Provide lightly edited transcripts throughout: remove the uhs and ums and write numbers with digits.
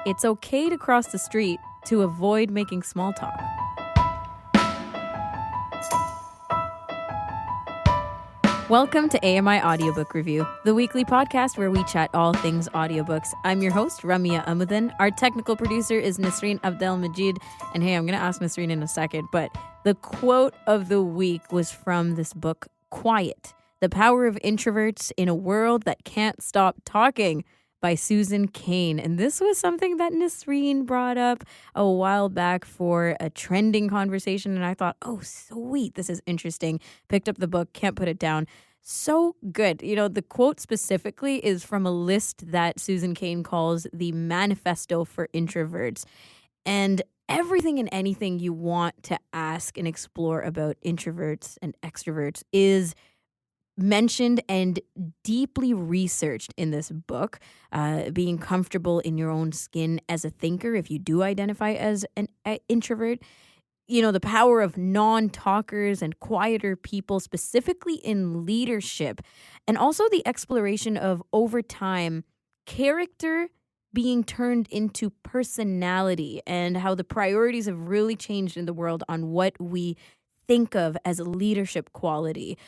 it's okay to cross the street to avoid making small talk. Welcome to AMI Audiobook Review, the weekly podcast where we chat all things audiobooks. I'm your host, Ramia Amuddin. Our technical producer is Nasreen Abdelmajid. And hey, I'm going to ask Nasreen in a second, but the quote of the week was from this book, Quiet: The Power of Introverts in a World That Can't Stop Talking, by Susan Cain. And this was something that Nasreen brought up a while back for a trending conversation. And I thought, oh, sweet, this is interesting. Picked up the book, can't put it down. So good. You know, the quote specifically is from a list that Susan Cain calls the Manifesto for Introverts. And everything and anything you want to ask and explore about introverts and extroverts is mentioned and deeply researched in this book. Being comfortable in your own skin as a thinker, if you do identify as an introvert. You know, the power of non-talkers and quieter people, specifically in leadership. And also the exploration of, over time, character being turned into personality, and how the priorities have really changed in the world on what we think of as a leadership quality.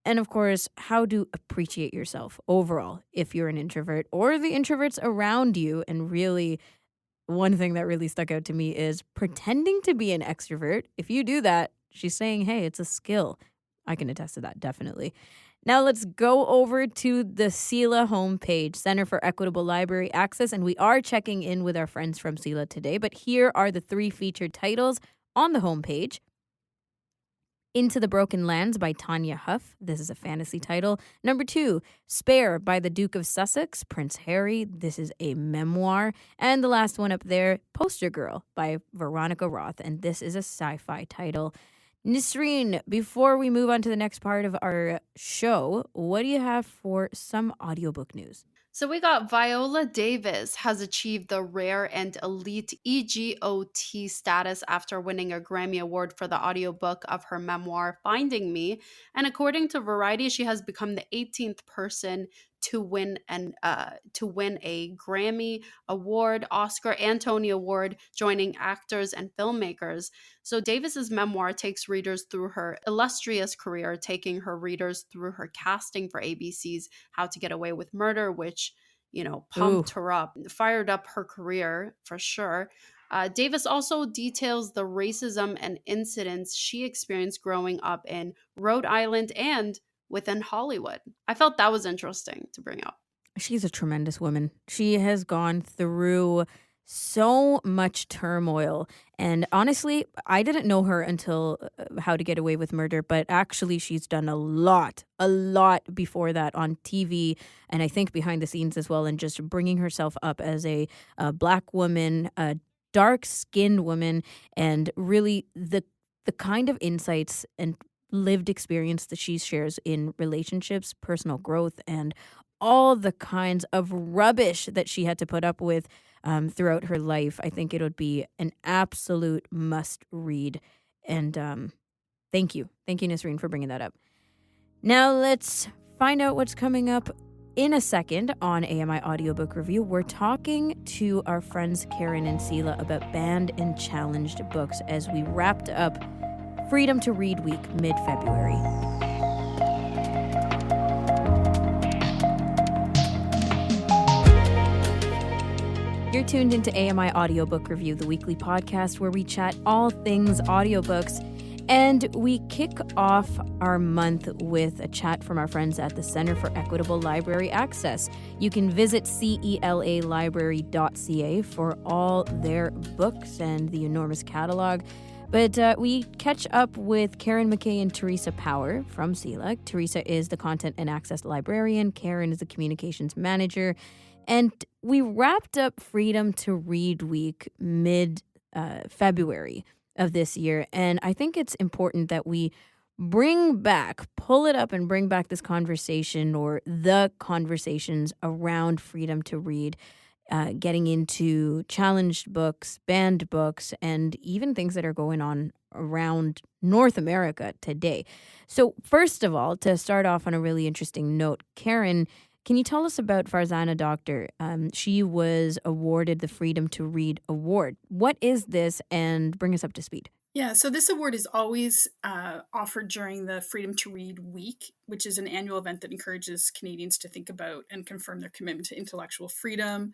And of course, how to appreciate yourself overall if you're an introvert or the introverts around you. And really, one thing that really stuck out to me is pretending to be an extrovert. If you do that, she's saying, hey, it's a skill. I can attest to that, definitely. Now let's go over to the CELA homepage, Center for Equitable Library Access. And we are checking in with our friends from CELA today. But here are the three featured titles on the homepage. Into the Broken Lands by Tanya Huff. This is a fantasy title. Number 2, Spare by the Duke of Sussex, Prince Harry. This is a memoir. And the last one up there, Poster Girl by Veronica Roth. And this is a sci-fi title. Nasreen, before we move on to the next part of our show, what do you have for some audiobook news? So we got Viola Davis has achieved the rare and elite EGOT status after winning a Grammy Award for the audiobook of her memoir, Finding Me. And according to Variety, she has become the 18th person to win a Grammy Award, Oscar, and Tony Award, joining actors and filmmakers. So Davis's memoir takes readers through her illustrious career, taking her readers through her casting for ABC's How to Get Away with Murder, which, you know, pumped her up, fired up her career for sure. Davis also details the racism and incidents she experienced growing up in Rhode Island and within Hollywood. I felt that was interesting to bring up. She's a tremendous woman. She has gone through so much turmoil. And honestly, I didn't know her until How to Get Away with Murder, but actually she's done a lot before that on TV, and I think behind the scenes as well, and just bringing herself up as a Black woman, a dark-skinned woman, and really the kind of insights and lived experience that she shares in relationships, personal growth, and all the kinds of rubbish that she had to put up with throughout her life. I think it would be an absolute must read. And thank you. Thank you, Nasreen, for bringing that up. Now let's find out what's coming up in a second on AMI Audiobook Review. We're talking to our friends Karen and Sela about banned and challenged books as we wrapped up Freedom to Read Week mid-February. You're tuned into AMI Audiobook Review, the weekly podcast where we chat all things audiobooks. And we kick off our month with a chat from our friends at the Center for Equitable Library Access. You can visit celalibrary.ca for all their books and the enormous catalog. But we catch up with Karen, McKay, and Theresa Power from CELA. Theresa is the Content and Access Librarian. Karen is the Communications Manager. And we wrapped up Freedom to Read Week mid-February of this year. And I think it's important that we pull it up and bring back this conversation, or the conversations around freedom to read, getting into challenged books, banned books, and even things that are going on around North America today. So first of all, to start off on a really interesting note, Karen, Can you tell us about Farzana Doctor? She was awarded the Freedom to Read Award. What is this, and bring us up to speed? Yeah, so this award is always offered during the Freedom to Read Week, which is an annual event that encourages Canadians to think about and confirm their commitment to intellectual freedom.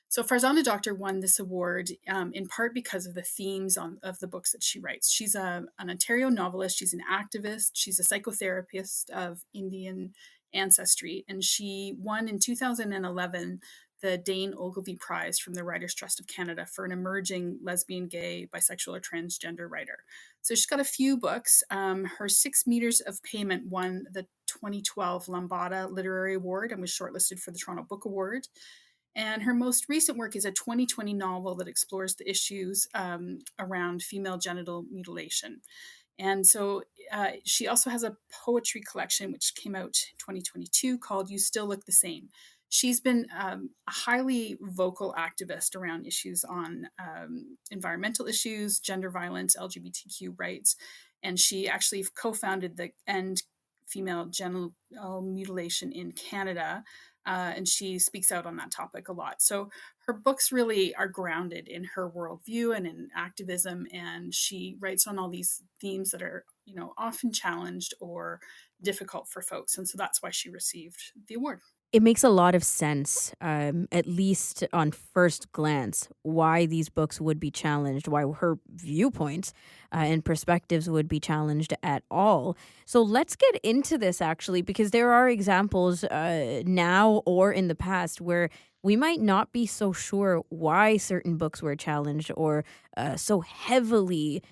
So Farzana Doctor won this award in part because of the themes of the books that she writes. She's an Ontario novelist, she's an activist, she's a psychotherapist of Indian ancestry, and she won in 2011 the Dane Ogilvy Prize from the Writers' Trust of Canada for an emerging lesbian, gay, bisexual, or transgender writer. So she's got a few books. Her 6 Meters of Payment won the 2012 Lambada Literary Award and was shortlisted for the Toronto Book Award. And her most recent work is a 2020 novel that explores the issues around female genital mutilation. And so she also has a poetry collection which came out in 2022 called You Still Look the Same. She's been a highly vocal activist around issues on environmental issues, gender violence, LGBTQ rights, and she actually co-founded the End Female Genital Mutilation in Canada, and she speaks out on that topic a lot. So her books really are grounded in her worldview and in activism, and she writes on all these themes that are, often challenged or difficult for folks, and so that's why she received the award. It makes a lot of sense, at least on first glance, why these books would be challenged, why her viewpoints and perspectives would be challenged at all. So let's get into this, actually, because there are examples now or in the past where we might not be so sure why certain books were challenged or so heavily,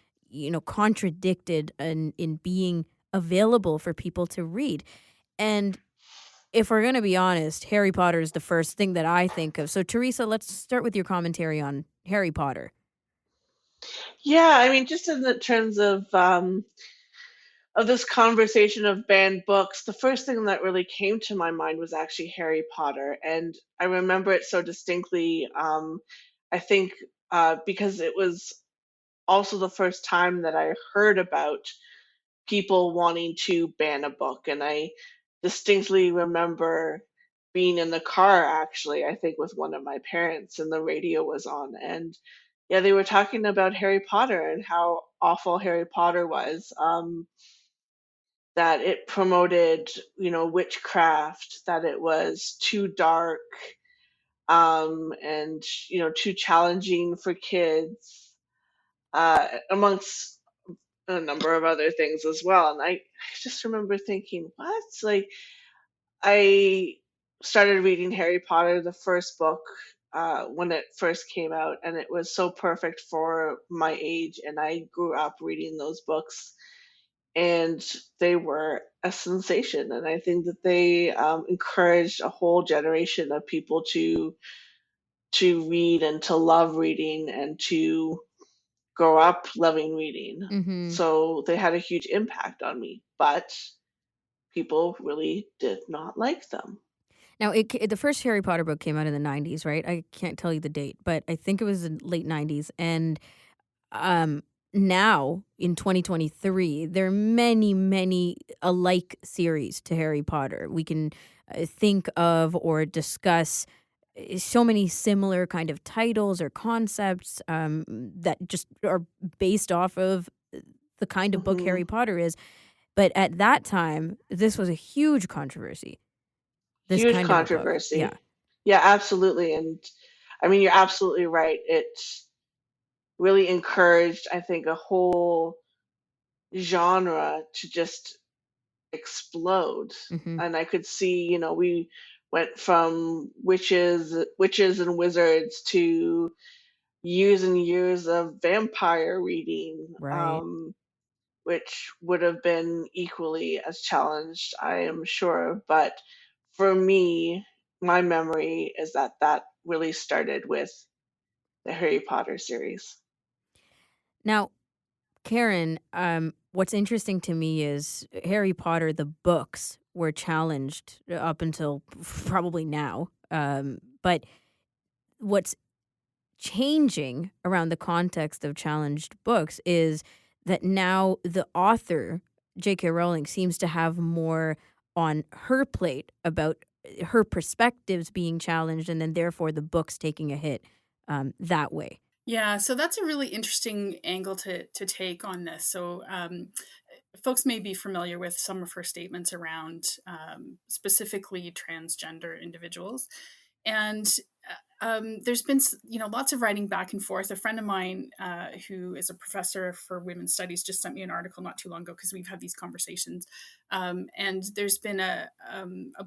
contradicted in being available for people to read. And if we're going to be honest, Harry Potter is the first thing that I think of. So, Theresa, let's start with your commentary on Harry Potter. Yeah, I mean, just in the terms of this conversation of banned books, the first thing that really came to my mind was actually Harry Potter, and I remember it so distinctly. I think because it was also the first time that I heard about people wanting to ban a book, and I distinctly remember being in the car actually, I think with one of my parents, and the radio was on, and yeah, they were talking about Harry Potter and how awful Harry Potter was. That it promoted, witchcraft, that it was too dark, and too challenging for kids, amongst a number of other things as well. And I just remember thinking, what? Like, I started reading Harry Potter, the first book, when it first came out, and it was so perfect for my age. And I grew up reading those books, and they were a sensation. And I think that they encouraged a whole generation of people to read and to love reading and to grow up loving reading. Mm-hmm. So they had a huge impact on me, but people really did not like them. Now, the first Harry Potter book came out in the 90s, right? I can't tell you the date, but I think it was in late 90s. And now, in 2023, there are many, many alike series to Harry Potter. We can think of or discuss so many similar kind of titles or concepts that just are based off of the kind of book hmm Harry Potter is. But at that time, this was a huge controversy. This Huge kind of a book. Yeah. controversy. Yeah, absolutely. And I mean, you're absolutely right. It really encouraged, I think, a whole genre to just explode. Mm-hmm. And I could see, we went from witches and wizards to years and years of vampire reading, Right. which would have been equally as challenged, I am sure. But for me, my memory is that that really started with the Harry Potter series. Now, Karen, what's interesting to me is Harry Potter, the books were challenged up until probably now. But what's changing around the context of challenged books is that now the author, J.K. Rowling, seems to have more on her plate about her perspectives being challenged, and then therefore the book's taking a hit that way. Yeah, so that's a really interesting angle to take on this. So, folks may be familiar with some of her statements around specifically transgender individuals, and there's been lots of writing back and forth. A friend of mine who is a professor for women's studies just sent me an article not too long ago because we've had these conversations, and there's been a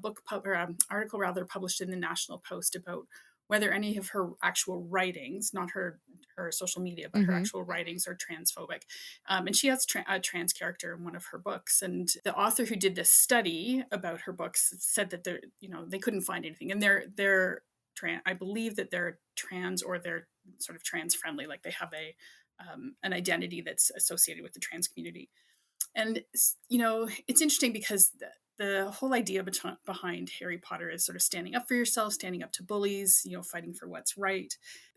book or an article rather published in the National Post about whether any of her actual writings, not her social media, but her actual writings are transphobic. And she has a trans character in one of her books. And the author who did this study about her books said that they couldn't find anything. And they're I believe that they're trans, or they're sort of trans friendly, like they have an identity that's associated with the trans community. And it's interesting because the whole idea behind Harry Potter is sort of standing up for yourself, standing up to bullies, fighting for what's right.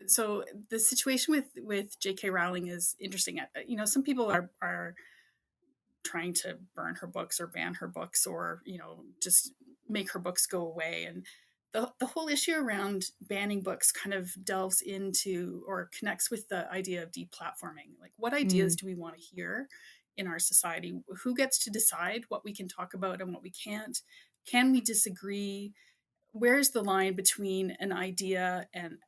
So the situation with J.K. Rowling is interesting. Some people are trying to burn her books or ban her books, or just make her books go away. And the whole issue around banning books kind of delves into or connects with the idea of deplatforming. Like, what ideas do we want to hear in our society? Who gets to decide what we can talk about and what we can't? Can we disagree? Where's the line between an idea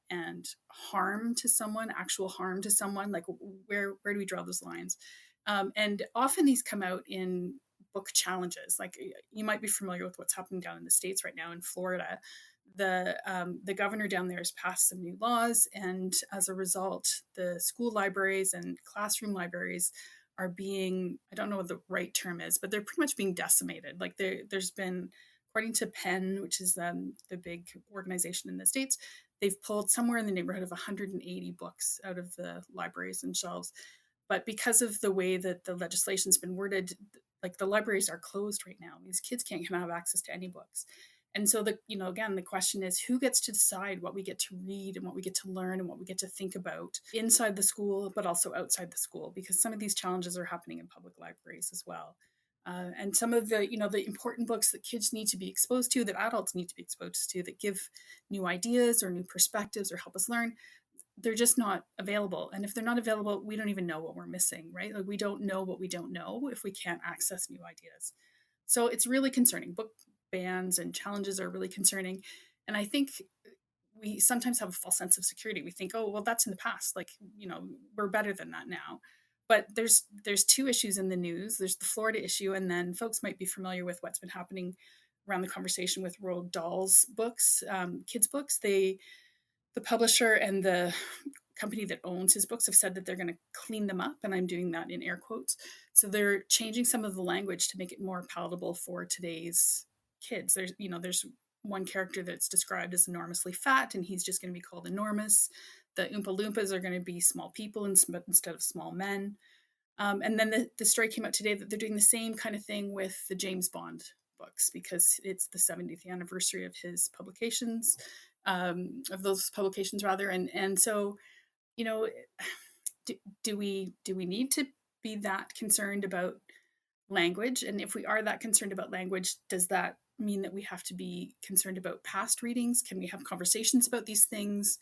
and harm to someone, actual harm to someone? Like, where do we draw those lines? And often these come out in book challenges. Like, you might be familiar with what's happening down in the States right now in Florida. The governor down there has passed some new laws, and as a result, the school libraries and classroom libraries are being, I don't know what the right term is, but they're pretty much being decimated. Like, there's been, according to Penn, which is the big organization in the States, they've pulled somewhere in the neighborhood of 180 books out of the libraries and shelves. But because of the way that the legislation's been worded, like, the libraries are closed right now. These kids can't have access to any books. And so again, the question is, who gets to decide what we get to read and what we get to learn and what we get to think about inside the school, but also outside the school? Because some of these challenges are happening in public libraries as well. And some of the important books that kids need to be exposed to, that adults need to be exposed to, that give new ideas or new perspectives or help us learn, they're just not available. And if they're not available, we don't even know what we're missing, right? Like, we don't know what we don't know if we can't access new ideas. So it's really concerning. Book bans and challenges are really concerning. And I think we sometimes have a false sense of security. We think, oh, well, that's in the past. Like, we're better than that now. But there's two issues in the news. There's the Florida issue, and then folks might be familiar with what's been happening around the conversation with Roald Dahl's books, kids' books. The publisher and the company that owns his books have said that they're going to clean them up, and I'm doing that in air quotes. So they're changing some of the language to make it more palatable for today's kids. There's one character that's described as enormously fat, and he's just going to be called enormous. The Oompa Loompas are going to be small people instead of small men. And then the story came out today that they're doing the same kind of thing with the James Bond books, because it's the 70th anniversary of his publications, of those publications rather. And so, do we need to be that concerned about language? And if we are that concerned about language, does that mean that we have to be concerned about past readings? Can we have conversations about these things?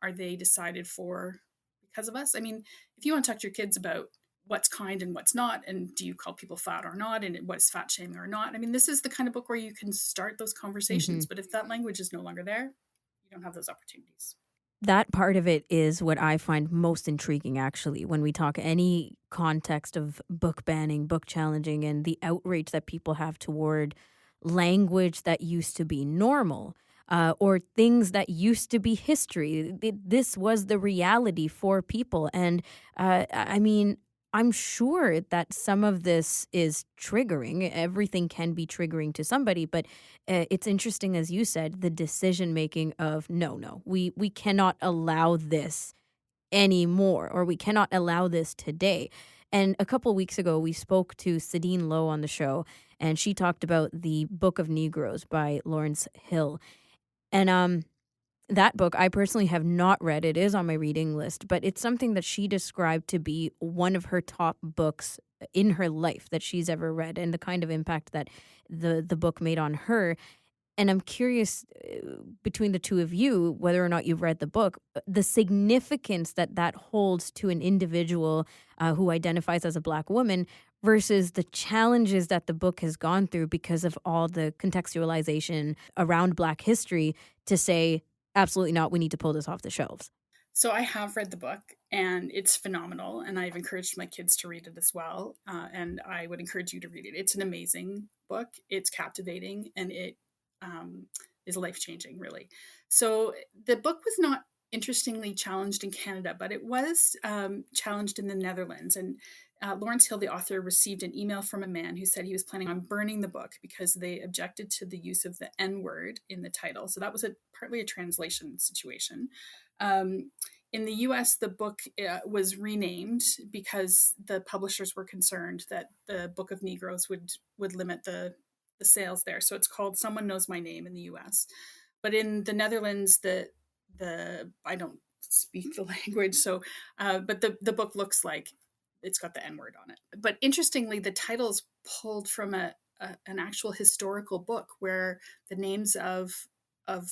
Are they decided for because of us? I mean, if you want to talk to your kids about what's kind and what's not, and do you call people fat or not, and what's fat shaming or not, I mean, this is the kind of book where you can start those conversations. But if that language is no longer there, you don't have those opportunities. That part of it is what I find most intriguing, actually, when we talk any context of book banning, book challenging, and the outrage that people have toward language that used to be normal, or things that used to be history. This was the reality for people. And I mean, I'm sure that some of this is triggering. Everything can be triggering to somebody, but it's interesting, as you said, the decision making of no, we cannot allow this anymore, or we cannot allow this today. And a couple weeks ago, we spoke to Sadine Lowe on the show, and she talked about the Book of Negroes by Lawrence Hill. And that book, I personally have not read. It is on my reading list, but it's something that she described to be one of her top books in her life that she's ever read, and the kind of impact that the book made on her. And I'm curious, between the two of you, whether or not you've read the book, the significance that that holds to an individual who identifies as a Black woman versus the challenges that the book has gone through because of all the contextualization around Black history to say, absolutely not, we need to pull this off the shelves. So I have read the book and it's phenomenal, and I've encouraged my kids to read it as well. And I would encourage you to read it. It's an amazing book. It's captivating, and it is life changing, really. So the book was not interestingly challenged in Canada, but it was challenged in the Netherlands. And Lawrence Hill, the author, received an email from a man who said he was planning on burning the book because they objected to the use of the N word in the title. So that was partly a translation situation. In the US, the book was renamed because the publishers were concerned that the Book of Negroes would limit the sales there. So it's called Someone Knows My Name in the US. But in the Netherlands, the I don't speak the language, so but the book looks like it's got the N word on it. But interestingly, the title's pulled from an actual historical book where the names of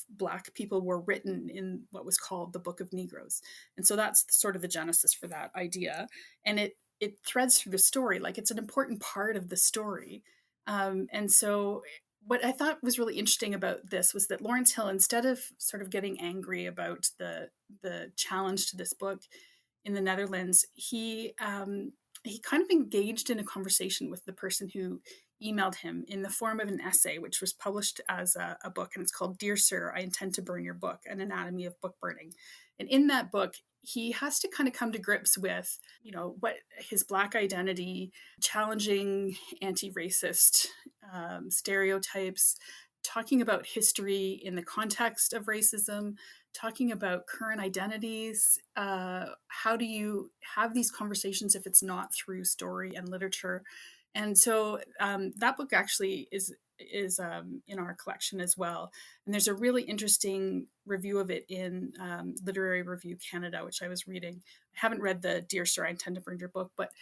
Black people were written in what was called the Book of Negroes. And so that's sort of the genesis for that idea. And it threads through the story, like it's an important part of the story. And so what I thought was really interesting about this was that Lawrence Hill, instead of sort of getting angry about the challenge to this book in the Netherlands, he kind of engaged in a conversation with the person who emailed him in the form of an essay, which was published as a book, and it's called "Dear Sir, I Intend to Burn Your Book: An Anatomy of Book Burning." And in that book, he has to kind of come to grips with, what his Black identity, challenging anti-racist stereotypes, talking about history in the context of racism, talking about current identities. How do you have these conversations if it's not through story and literature? And so that book actually is in our collection as well. And there's a really interesting review of it in Literary Review Canada, which I was reading. I haven't read the Dear Sir, I Intend to Burn Your Book, but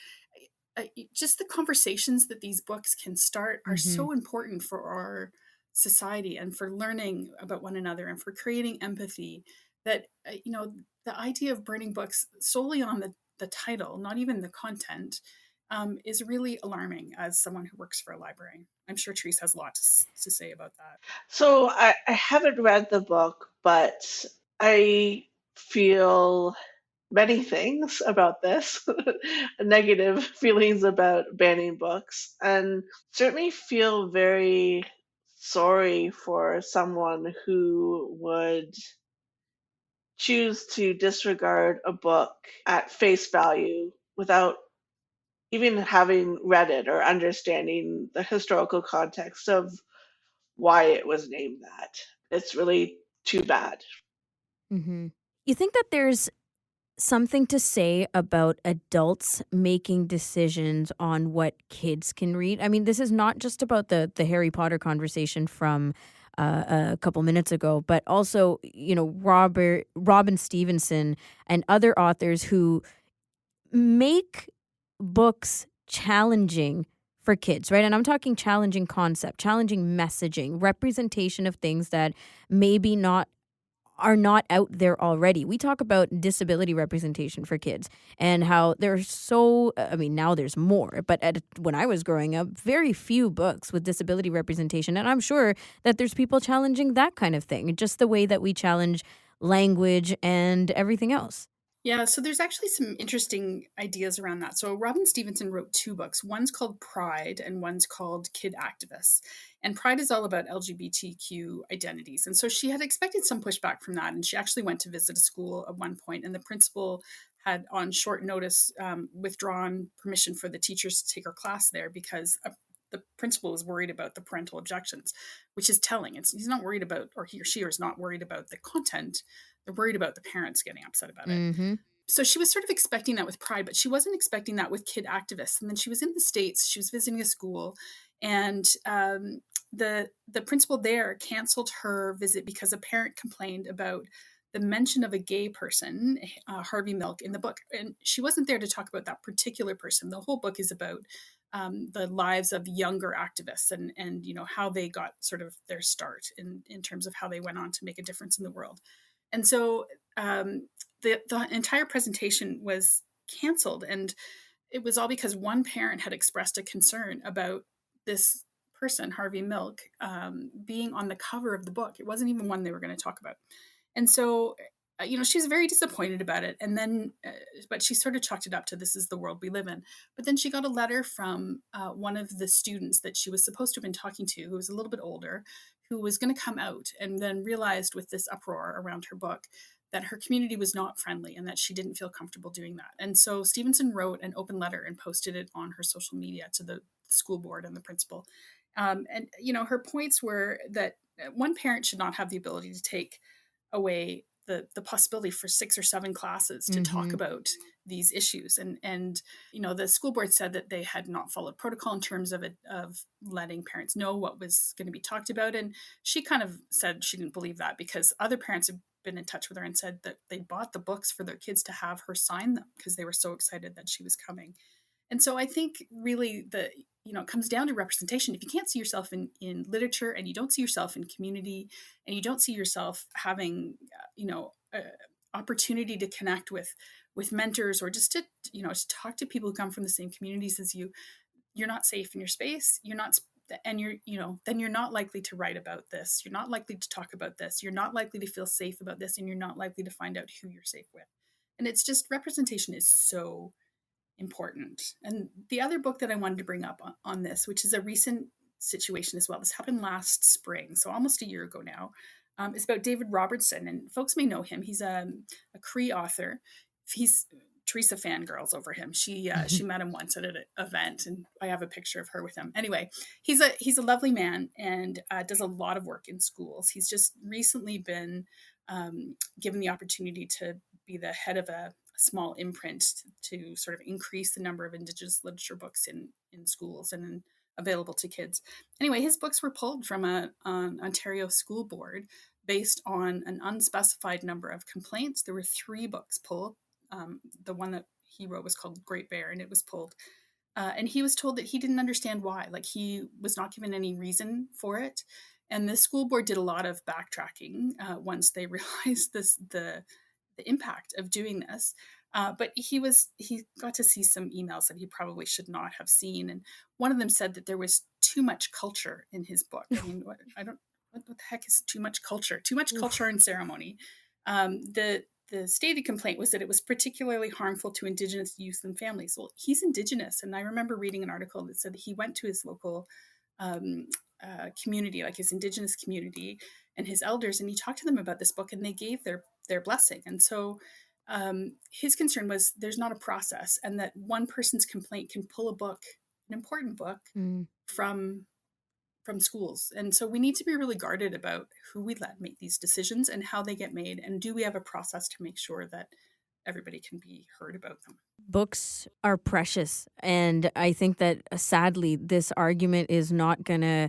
just the conversations that these books can start are so important for our society and for learning about one another and for creating empathy, that the idea of burning books solely on the title, not even the content, is really alarming as someone who works for a library. I'm sure Theresa has a lot to say about that. So I haven't read the book, but I feel many things about this, negative feelings about banning books, and certainly feel very sorry for someone who would choose to disregard a book at face value without even having read it or understanding the historical context of why it was named that. It's really too bad. You think that there's something to say about adults making decisions on what kids can read? I mean, this is not just about the Harry Potter conversation from a couple minutes ago, but also, Robin Stevenson and other authors who make books challenging for kids, right? And I'm talking challenging concept, challenging messaging, representation of things that maybe are not out there already. We talk about disability representation for kids and how there's now there's more, but when I was growing up, very few books with disability representation. And I'm sure that there's people challenging that kind of thing, just the way that we challenge language and everything else. Yeah, so there's actually some interesting ideas around that. So Robin Stevenson wrote two books. One's called Pride and one's called Kid Activists. And Pride is all about LGBTQ identities. And so she had expected some pushback from that. And she actually went to visit a school at one point, and the principal had on short notice withdrawn permission for the teachers to take her class there because the principal was worried about the parental objections, which is telling. He's not worried about, or he or she is not worried about the content. They're worried about the parents getting upset about it. So she was sort of expecting that with Pride, but she wasn't expecting that with Kid Activists. And then she was in the States, she was visiting a school, and the principal there canceled her visit because a parent complained about the mention of a gay person, Harvey Milk, in the book. And she wasn't there to talk about that particular person. The whole book is about the lives of younger activists and how they got sort of their start in terms of how they went on to make a difference in the world. And so the entire presentation was canceled, and it was all because one parent had expressed a concern about this person, Harvey Milk, being on the cover of the book. It wasn't even one they were going to talk about. And so, she was very disappointed about it. And then, but she sort of chalked it up to, this is the world we live in. But then she got a letter from one of the students that she was supposed to have been talking to, who was a little bit older, who was going to come out, and then realized with this uproar around her book that her community was not friendly and that she didn't feel comfortable doing that. And so Stevenson wrote an open letter and posted it on her social media to the school board and the principal. And her points were that one parent should not have the ability to take away the possibility for 6 or 7 classes to talk about these issues. And the school board said that they had not followed protocol in terms of letting parents know what was going to be talked about. And she kind of said she didn't believe that, because other parents had been in touch with her and said that they bought the books for their kids to have her sign them because they were so excited that she was coming. And so I think really it comes down to representation. If you can't see yourself in literature, and you don't see yourself in community, and you don't see yourself having, opportunity to connect with mentors, or just to talk to people who come from the same communities as you, you're not safe in your space. You're not, and then you're not likely to write about this. You're not likely to talk about this. You're not likely to feel safe about this, and you're not likely to find out who you're safe with. And it's just, representation is so important. And the other book that I wanted to bring up on this, which is a recent situation as well, this happened last spring, so almost a year ago now, is about David Robertson. And folks may know him. He's a Cree author. He's Theresa fangirls over him. She met him once at an event, and I have a picture of her with him. Anyway, he's a lovely man, and does a lot of work in schools. He's just recently been given the opportunity to be the head of a small imprint to sort of increase the number of Indigenous literature books in schools and available to kids. Anyway, his books were pulled from an Ontario school board based on an unspecified number of complaints. There were 3 books pulled. The one that he wrote was called Great Bear, and it was pulled. And he was told that he didn't understand why. Like, he was not given any reason for it. And the school board did a lot of backtracking once they realized the impact of doing this. But he got to see some emails that he probably should not have seen. And one of them said that there was too much culture in his book. I mean, what the heck is too much culture? Too much culture and ceremony. The stated complaint was that it was particularly harmful to Indigenous youth and families. Well, he's Indigenous. And I remember reading an article that said that he went to his local community, like his Indigenous community and his elders, and he talked to them about this book, and they gave their blessing. And so his concern was there's not a process, and that one person's complaint can pull a book, an important book, from schools. And so we need to be really guarded about who we let make these decisions and how they get made, and do we have a process to make sure that everybody can be heard about them. Books are precious, and I think that sadly this argument is not going to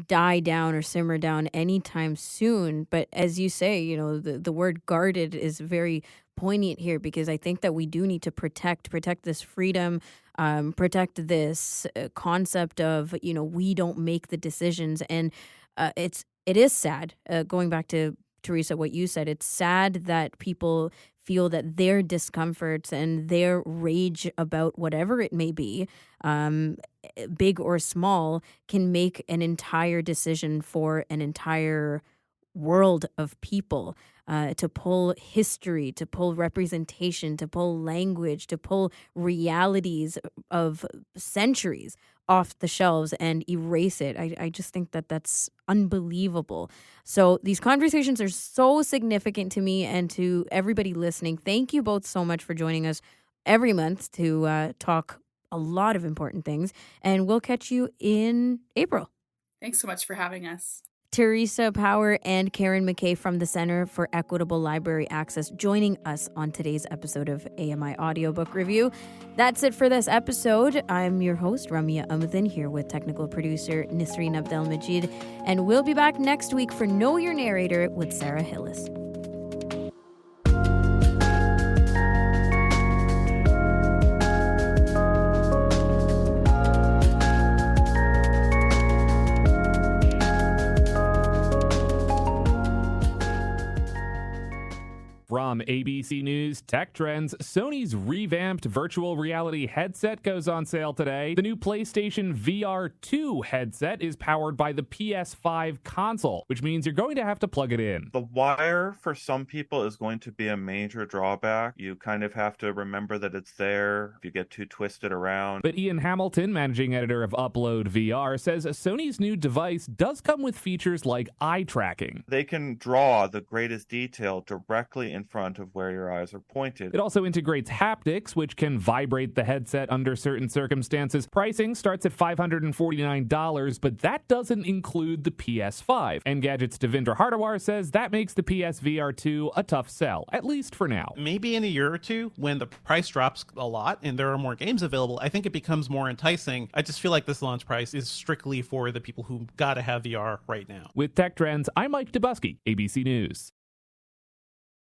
die down or simmer down anytime soon. But as you say, the word guarded is very poignant here, because I think that we do need to protect this freedom, protect this concept of, we don't make the decisions. And it is sad, going back to Theresa, what you said, it's sad that people feel that their discomforts and their rage about whatever it may be, big or small, can make an entire decision for an entire world of people, to pull history, to pull representation, to pull language, to pull realities of centuries off the shelves and erase it. I just think that that's unbelievable. So these conversations are so significant to me and to everybody listening. Thank you both so much for joining us every month to talk a lot of important things. And we'll catch you in April. Thanks so much for having us. Theresa Power and Karen McKay from the Center for Equitable Library Access joining us on today's episode of AMI Audiobook Review. That's it for this episode. I'm your host, Ramia Amuddin, here with technical producer Nisreen Abdelmajid, and we'll be back next week for Know Your Narrator with Sarah Hillis. From ABC News Tech Trends, Sony's revamped virtual reality headset goes on sale today. The new PlayStation VR 2 headset is powered by the PS5 console, which means you're going to have to plug it in. The wire for some people is going to be a major drawback. You kind of have to remember that it's there if you get too twisted around. But Ian Hamilton, managing editor of Upload VR, says Sony's new device does come with features like eye tracking. They can draw the greatest detail directly in front of where your eyes are pointed. It also integrates haptics, which can vibrate the headset under certain circumstances. Pricing starts at $549, but that doesn't include the PS5. Engadget's Devendra Hardawar says that makes the PSVR 2 a tough sell, at least for now. Maybe in a year or two, when the price drops a lot and there are more games available, I think it becomes more enticing. I just feel like this launch price is strictly for the people who gotta have VR right now. With Tech Trends, I'm Mike Dubusky, ABC News.